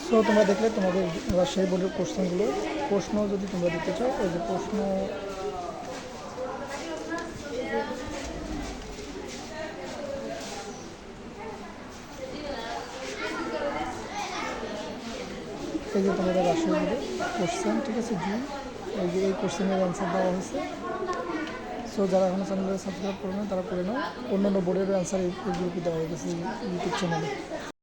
So তোমরা দেখলে তোমাদের রাজশাহী বোর্ডের কোশ্চেনগুলো। প্রশ্ন যদি তোমরা দিতে চাও, এই যে প্রশ্ন, এই যে তোমাদের রাজশাহী বোর্ডের কোশ্চেন, ঠিক আছে জি, এই যে এই কোশ্চেনের অ্যান্সার দেওয়া হয়েছে। সো যারা এখনও চ্যানেলটা সাবস্ক্রাইব করে না তারা করে নাও। অন্যান্য বোর্ডের অ্যান্সার এই গ্রুপে দেওয়া হয়ে গেছে ইউটিউব চ্যানেলে।